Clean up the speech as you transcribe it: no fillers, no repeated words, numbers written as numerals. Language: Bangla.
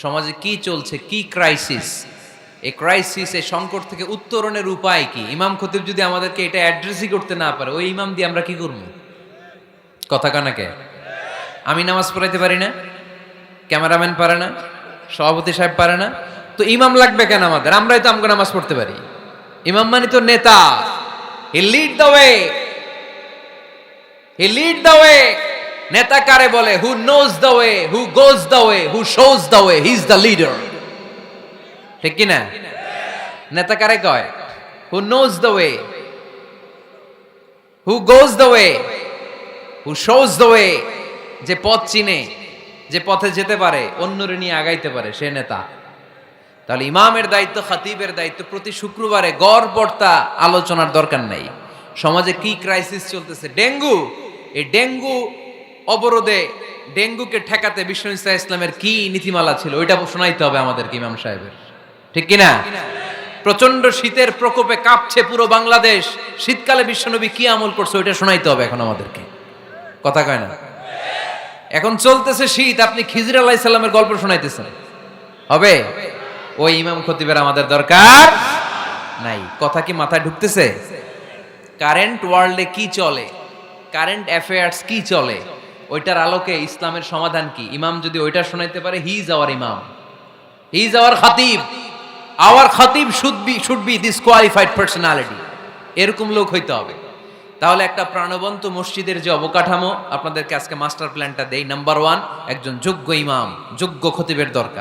সমাজে কি চলছে, কি ক্রাইসিস, এই ক্রাইসিস, এই সংকট থেকে উত্তরণের উপায় কি। ইমাম খতিব যদি আমাদেরকে এটা অ্যাড্রেসই করতে না পারে, ওই ইমাম দিয়ে আমরা কি করবো? কথা কানাকে আমি নামাজ পড়াইতে পারি না, ক্যামেরাম্যান পারে না, সভাপতি সাহেব পারে না, তো ইমাম লাগবে কেন আমাদের? আমরাই তো আমগো নামাজ পড়তে পারি। ইমাম মানে তো নেতা। He lead the way, he lead the way. নেতা কারে বলে? Who knows the way, who goes the way, who shows the way, he is the leader. ঠিক কি না? নেতা কারে কয়? Who knows the way, who goes the way, who shows the way. যে পথ চিনে, যে পথে যেতে পারে, অন্যরে নিয়ে আগাইতে পারে, সে নেতা। তাহলে ইমামের দায়িত্ব, খতিবের দায়িত্ব প্রতি শুক্রবারে গড় পড়তা আলোচনার দরকার নাই। সমাজে কি ক্রাইসিস চলতেছে, ডেঙ্গু, এই ডেঙ্গু অবরোধে, ডেঙ্গুকে ঠেকাতে বিশ্ব ইসলামের কি নীতিমালা ছিল, ওইটা শোনাইতে হবে আমাদেরকে ইমাম সাহেবের। ঠিক কিনা? প্রচন্ড শীতের প্রকোপে কাঁপছে পুরো বাংলাদেশ, শীতকালে বিশ্বনবী কি আমল করছে ওইটা শোনাইতে হবে এখন আমাদেরকে। কথা কয় না? এখন চলতেছে শীত, আপনি খিজির আলাইহিস সালামের গল্প শোনাইতেছেন, হবে? ওই ইমাম খতিবের আমাদের দরকার নাই। কথা কি মাথায় ঢুকতেছে? কারেন্ট ওয়ার্ল্ডে কি চলে, কারেন্ট অ্যাফেয়ার্স কি চলে, ওইটার আলোকে ইসলামের সমাধান কি, ইমাম যদি ওইটা শোনাইতে পারে, হি ইজ আওয়ার ইমাম, হি ইজ আওয়ার খতিব। আওয়ার খতিব should be this qualified personality. এরকম লোক হইতে হবে। তাহলে একটা প্রাণবন্ত মসজিদের যে অবকাঠামো, আপনাদেরকে আজকে মাস্টার প্ল্যানটা দেই। নাম্বার 1, একজন যোগ্য ইমাম, যোগ্য খতিবের দরকার।